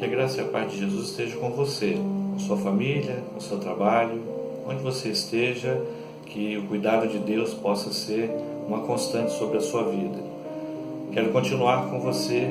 Que a graça e a paz de Jesus esteja com você, com sua família, com seu trabalho, onde você esteja, que o cuidado de Deus possa ser uma constante sobre a sua vida. Quero continuar com você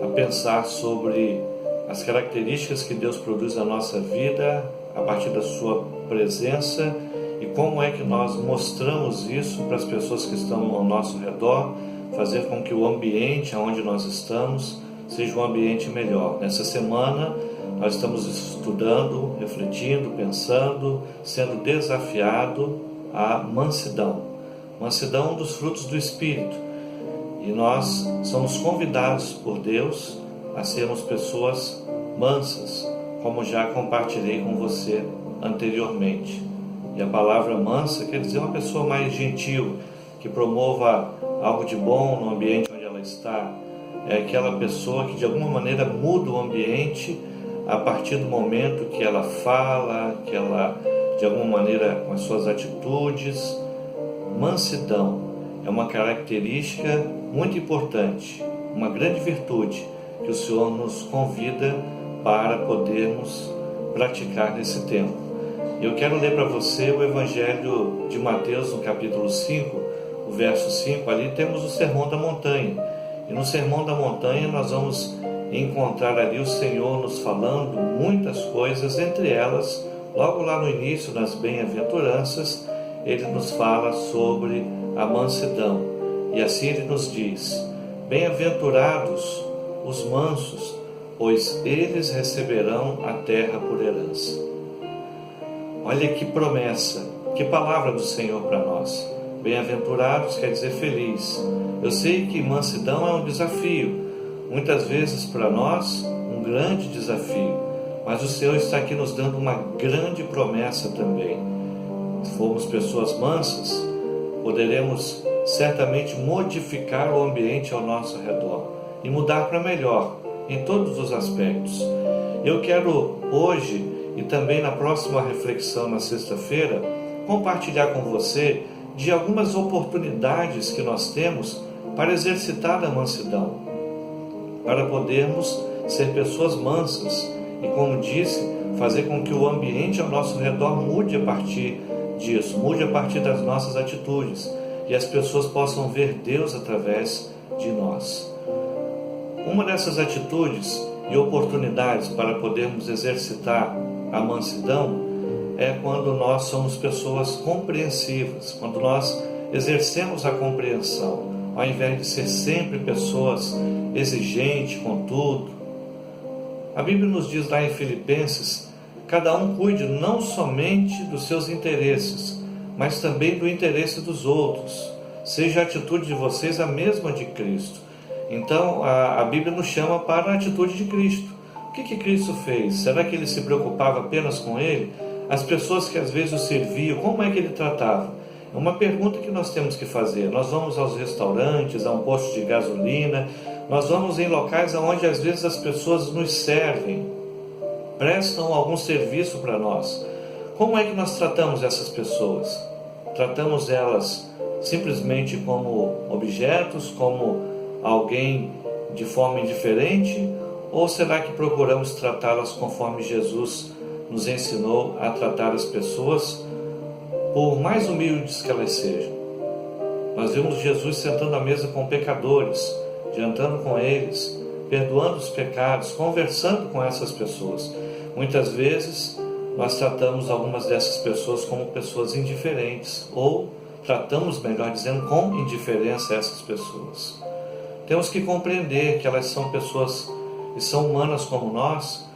a pensar sobre as características que Deus produz na nossa vida a partir da sua presença e como é que nós mostramos isso para as pessoas que estão ao nosso redor, fazer com que o ambiente onde nós estamos seja um ambiente melhor. Nessa semana nós estamos estudando, refletindo, pensando, sendo desafiado a mansidão. Mansidão é um dos frutos do Espírito. E nós somos convidados por Deus a sermos pessoas mansas, como já compartilhei com você anteriormente. E a palavra mansa quer dizer uma pessoa mais gentil, que promova algo de bom no ambiente onde ela está. É aquela pessoa que de alguma maneira muda o ambiente a partir do momento que ela fala, que ela de alguma maneira com as suas atitudes. Mansidão é uma característica muito importante, uma grande virtude que o Senhor nos convida para podermos praticar nesse tempo. Eu quero ler para você o Evangelho de Mateus, no capítulo 5, o verso 5. Ali temos o Sermão da Montanha. E no Sermão da Montanha nós vamos encontrar ali o Senhor nos falando muitas coisas, entre elas, logo lá no início das bem-aventuranças, Ele nos fala sobre a mansidão. E assim Ele nos diz: bem-aventurados os mansos, pois eles receberão a terra por herança. Olha que promessa, que palavra do Senhor para nós. Bem-aventurados quer dizer feliz. Eu sei que mansidão é um desafio, muitas vezes para nós um grande desafio, mas o Senhor está aqui nos dando uma grande promessa também. Se formos pessoas mansas, poderemos certamente modificar o ambiente ao nosso redor e mudar para melhor em todos os aspectos. Eu quero hoje e também na próxima reflexão na sexta-feira compartilhar com você de algumas oportunidades que nós temos para exercitar a mansidão, para podermos ser pessoas mansas e, como disse, fazer com que o ambiente ao nosso redor mude a partir disso, mude a partir das nossas atitudes e as pessoas possam ver Deus através de nós. Uma dessas atitudes e oportunidades para podermos exercitar a mansidão é quando nós somos pessoas compreensivas, quando nós exercemos a compreensão, ao invés de ser sempre pessoas exigentes com tudo. A Bíblia nos diz lá em Filipenses: cada um cuide não somente dos seus interesses, mas também do interesse dos outros. Seja a atitude de vocês a mesma de Cristo. Então a Bíblia nos chama para a atitude de Cristo. O que Cristo fez? Será que Ele se preocupava apenas com Ele? As pessoas que às vezes o serviam, como é que Ele tratava? É uma pergunta que nós temos que fazer. Nós vamos aos restaurantes, a um posto de gasolina, nós vamos em locais onde às vezes as pessoas nos servem, prestam algum serviço para nós. Como é que nós tratamos essas pessoas? Tratamos elas simplesmente como objetos, como alguém de forma indiferente? Ou será que procuramos tratá-las conforme Jesus nos ensinou a tratar as pessoas, por mais humildes que elas sejam? Nós vemos Jesus sentando à mesa com pecadores, jantando com eles, perdoando os pecados, conversando com essas pessoas. Muitas vezes nós tratamos algumas dessas pessoas como pessoas indiferentes, ou tratamos, melhor dizendo, com indiferença essas pessoas. Temos que compreender que elas são pessoas e são humanas como nós,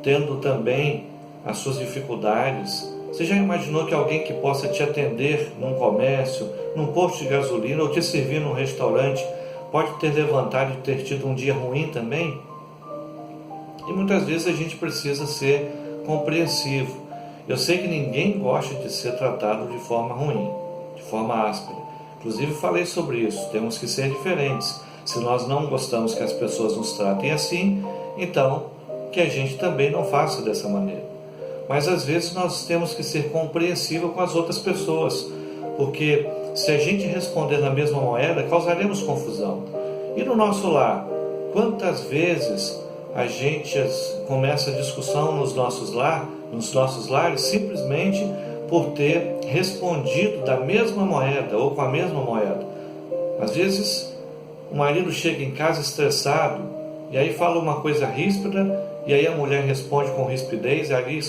tendo também as suas dificuldades. Você já imaginou que alguém que possa te atender num comércio, num posto de gasolina ou te servir num restaurante pode ter levantado e ter tido um dia ruim também? E muitas vezes a gente precisa ser compreensivo. Eu sei que ninguém gosta de ser tratado de forma ruim, de forma áspera. Inclusive falei sobre isso, temos que ser diferentes. Se nós não gostamos que as pessoas nos tratem assim, então que a gente também não faça dessa maneira. Mas às vezes nós temos que ser compreensivos com as outras pessoas, porque se a gente responder na mesma moeda, causaremos confusão. E no nosso lar, quantas vezes a gente começa a discussão nos nossos lares simplesmente por ter respondido da mesma moeda ou com a mesma moeda. Às vezes o marido chega em casa estressado e aí fala uma coisa ríspida e aí a mulher responde com rispidez e aí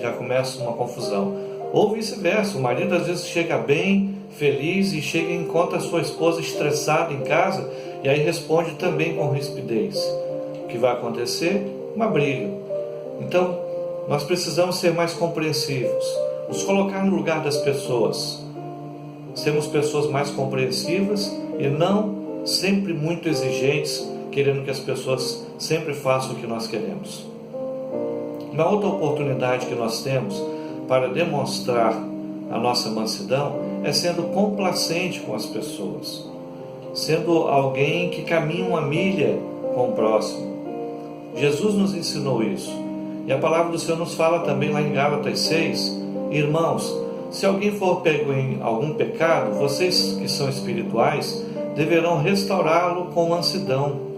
já começa uma confusão. Ou vice-versa, o marido às vezes chega bem, feliz e chega e encontra a sua esposa estressada em casa e aí responde também com rispidez. O que vai acontecer? Uma briga. Então, nós precisamos ser mais compreensivos, nos colocar no lugar das pessoas, sermos pessoas mais compreensivas e não sempre muito exigentes, querendo que as pessoas sempre façam o que nós queremos. Uma outra oportunidade que nós temos para demonstrar a nossa mansidão é sendo complacente com as pessoas, sendo alguém que caminha uma milha com o próximo. Jesus nos ensinou isso. E a palavra do Senhor nos fala também lá em Gálatas 6, irmãos, se alguém for pego em algum pecado, vocês que são espirituais deverão restaurá-lo com mansidão.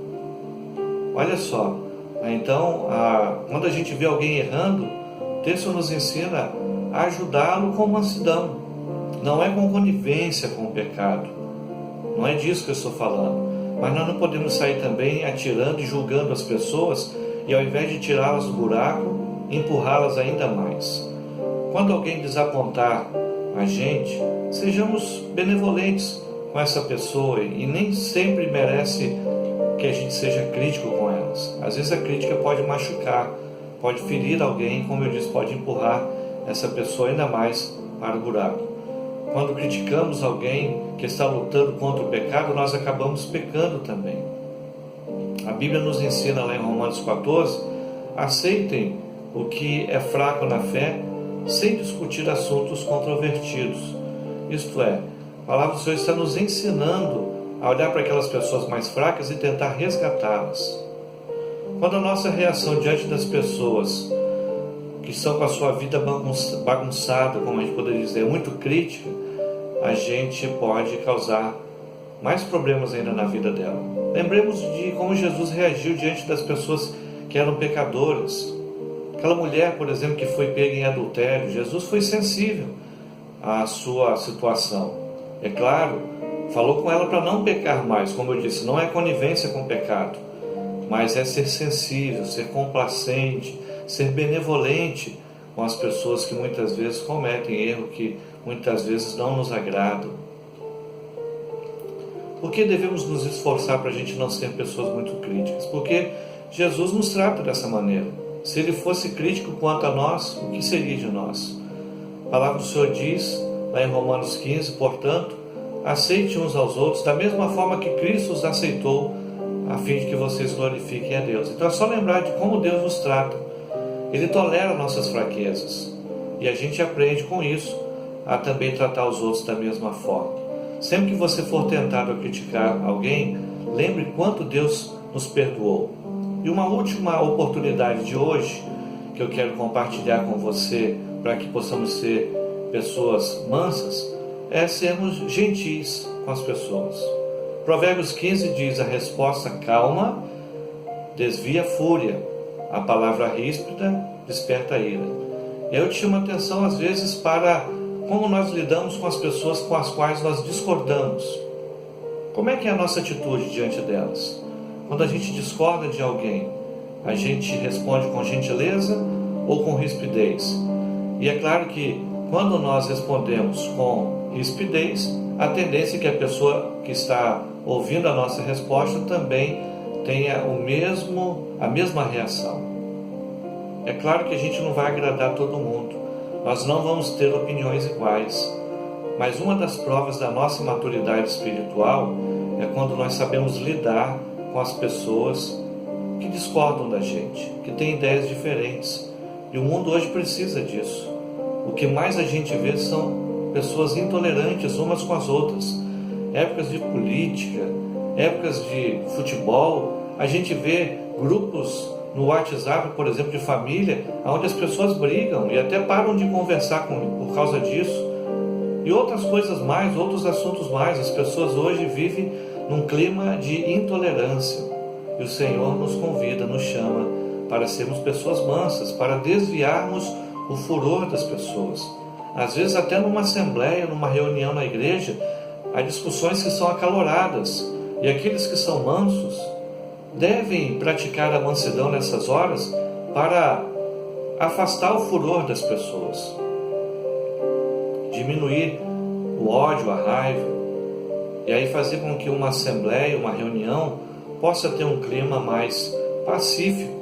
Olha só, então, quando a gente vê alguém errando, o texto nos ensina a ajudá-lo com mansidão. Não é com conivência com o pecado. Não é disso que eu estou falando. Mas nós não podemos sair também atirando e julgando as pessoas e ao invés de tirá-las do buraco, empurrá-las ainda mais. Quando alguém desapontar a gente, sejamos benevolentes com essa pessoa e nem sempre merece que a gente seja crítico com elas. Às vezes a crítica pode machucar, pode ferir alguém, como eu disse, pode empurrar essa pessoa ainda mais para o buraco. Quando criticamos alguém que está lutando contra o pecado, nós acabamos pecando também. A Bíblia nos ensina lá em Romanos 14, aceitem o que é fraco na fé, sem discutir assuntos controvertidos. Isto é, a palavra do Senhor está nos ensinando a olhar para aquelas pessoas mais fracas e tentar resgatá-las. Quando a nossa reação diante das pessoas que estão com a sua vida bagunçada, como a gente poderia dizer, muito crítica, a gente pode causar mais problemas ainda na vida dela. Lembremos de como Jesus reagiu diante das pessoas que eram pecadoras. Aquela mulher, por exemplo, que foi pega em adultério, Jesus foi sensível à sua situação. É claro, falou com ela para não pecar mais, como eu disse, não é conivência com o pecado, mas é ser sensível, ser complacente, ser benevolente com as pessoas que muitas vezes cometem erro, que muitas vezes não nos agradam. Por que devemos nos esforçar para a gente não ser pessoas muito críticas? Porque Jesus nos trata dessa maneira. Se Ele fosse crítico quanto a nós, o que seria de nós? A palavra do Senhor diz, lá em Romanos 15, portanto, aceite uns aos outros da mesma forma que Cristo os aceitou, a fim de que vocês glorifiquem a Deus. Então é só lembrar de como Deus nos trata. Ele tolera nossas fraquezas e a gente aprende com isso a também tratar os outros da mesma forma. Sempre que você for tentado a criticar alguém, lembre quanto Deus nos perdoou. E uma última oportunidade de hoje, que eu quero compartilhar com você, para que possamos ser pessoas mansas, é sermos gentis com as pessoas. Provérbios 15 diz, a resposta calma desvia a fúria, a palavra ríspida desperta a ira. E eu te chamo a atenção às vezes para como nós lidamos com as pessoas com as quais nós discordamos. Como é que é a nossa atitude diante delas? Quando a gente discorda de alguém, a gente responde com gentileza ou com rispidez? E é claro que quando nós respondemos com rispidez, a tendência é que a pessoa que está ouvindo a nossa resposta também tenha a mesma reação. É claro que a gente não vai agradar todo mundo. Nós não vamos ter opiniões iguais, mas uma das provas da nossa maturidade espiritual é quando nós sabemos lidar com as pessoas que discordam da gente, que têm ideias diferentes. E o mundo hoje precisa disso. O que mais a gente vê são pessoas intolerantes umas com as outras. Épocas de política, épocas de futebol, a gente vê grupos no WhatsApp, por exemplo, de família, onde as pessoas brigam e até param de conversar por causa disso. E outras coisas mais, outros assuntos mais. As pessoas hoje vivem num clima de intolerância. E o Senhor nos convida, nos chama para sermos pessoas mansas, para desviarmos o furor das pessoas. Às vezes até numa assembleia, numa reunião na igreja, há discussões que são acaloradas, e aqueles que são mansos devem praticar a mansidão nessas horas para afastar o furor das pessoas, diminuir o ódio, a raiva, e aí fazer com que uma assembleia, uma reunião, possa ter um clima mais pacífico.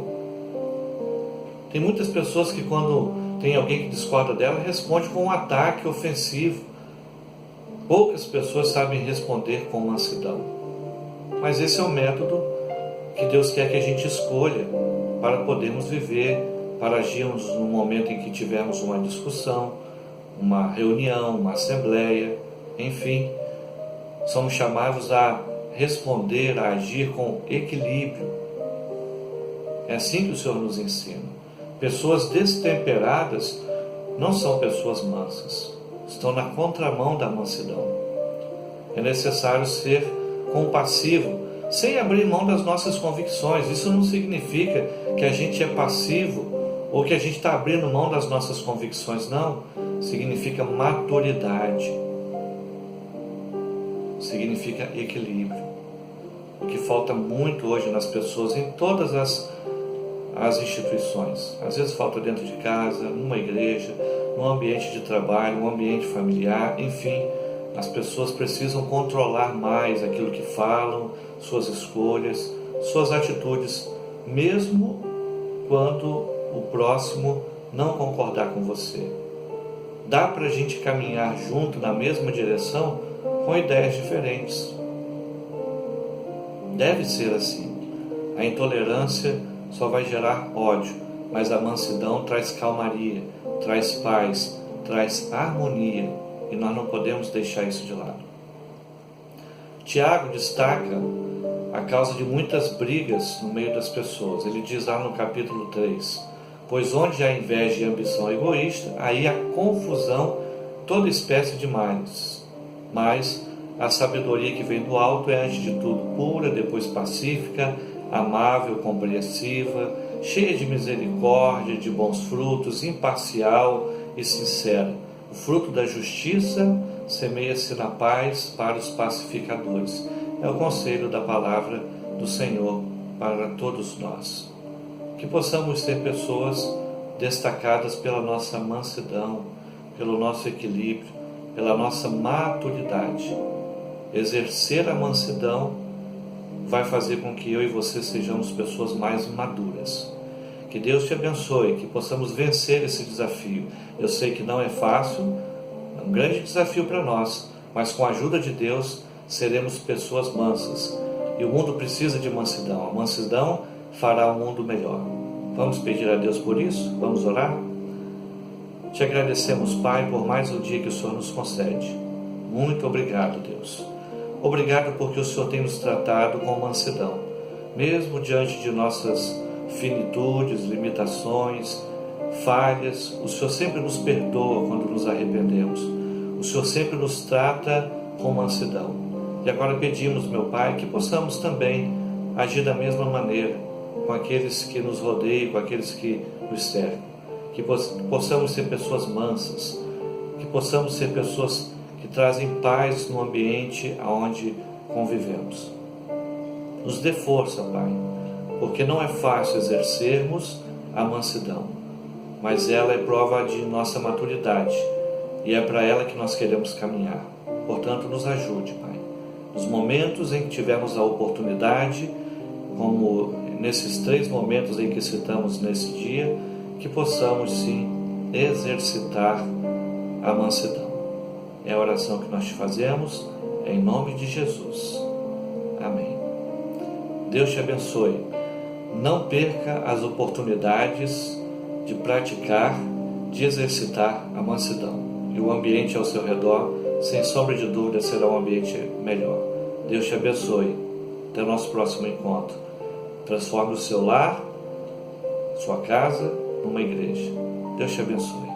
Tem muitas pessoas que quando tem alguém que discorda dela, responde com um ataque ofensivo. Poucas pessoas sabem responder com mansidão. Mas esse é o método que Deus quer que a gente escolha para podermos viver, para agirmos no momento em que tivermos uma discussão, uma reunião, uma assembleia, enfim. Somos chamados a responder, a agir com equilíbrio. É assim que o Senhor nos ensina. Pessoas destemperadas não são pessoas mansas, estão na contramão da mansidão. É necessário ser compassivo, sem abrir mão das nossas convicções. Isso não significa que a gente é passivo ou que a gente está abrindo mão das nossas convicções, não. Significa maturidade, significa equilíbrio. O que falta muito hoje nas pessoas, em todas as instituições. Às vezes falta dentro de casa, numa igreja, num ambiente de trabalho, num ambiente familiar, enfim. As pessoas precisam controlar mais aquilo que falam, suas escolhas, suas atitudes, mesmo quando o próximo não concordar com você. Dá para a gente caminhar junto na mesma direção com ideias diferentes. Deve ser assim. A intolerância só vai gerar ódio, mas a mansidão traz calmaria, traz paz, traz harmonia, e nós não podemos deixar isso de lado. Tiago destaca a causa de muitas brigas no meio das pessoas. Ele diz lá no capítulo 3, pois onde há inveja e ambição egoísta, aí há confusão, toda espécie de males. Mas a sabedoria que vem do alto é antes de tudo pura, depois pacífica, amável, compreensiva, cheia de misericórdia, de bons frutos, imparcial e sincera. O fruto da justiça semeia-se na paz para os pacificadores. É o conselho da palavra do Senhor para todos nós. Que possamos ser pessoas destacadas pela nossa mansidão, pelo nosso equilíbrio, pela nossa maturidade. Exercer a mansidão vai fazer com que eu e você sejamos pessoas mais maduras. Que Deus te abençoe, que possamos vencer esse desafio. Eu sei que não é fácil, é um grande desafio para nós, mas com a ajuda de Deus seremos pessoas mansas. E o mundo precisa de mansidão. A mansidão fará um mundo melhor. Vamos pedir a Deus por isso? Vamos orar? Te agradecemos, Pai, por mais um dia que o Senhor nos concede. Muito obrigado, Deus. Obrigado porque o Senhor tem nos tratado com mansidão, mesmo diante de nossas finitudes, limitações, falhas. O Senhor sempre nos perdoa quando nos arrependemos. O Senhor sempre nos trata com mansidão. E agora pedimos, meu Pai, que possamos também agir da mesma maneira com aqueles que nos rodeiam, com aqueles que nos cercam. Que possamos ser pessoas mansas, que possamos ser pessoas que trazem paz no ambiente onde convivemos. Nos dê força, Pai, porque não é fácil exercermos a mansidão, mas ela é prova de nossa maturidade e é para ela que nós queremos caminhar. Portanto, nos ajude, Pai. Nos momentos em que tivermos a oportunidade, como nesses 3 momentos em que citamos nesse dia, que possamos sim exercitar a mansidão. É a oração que nós te fazemos, em nome de Jesus. Amém. Deus te abençoe. Não perca as oportunidades de praticar, de exercitar a mansidão. E o ambiente ao seu redor, sem sombra de dúvida, será um ambiente melhor. Deus te abençoe. Até o nosso próximo encontro. Transforme o seu lar, sua casa, numa igreja. Deus te abençoe.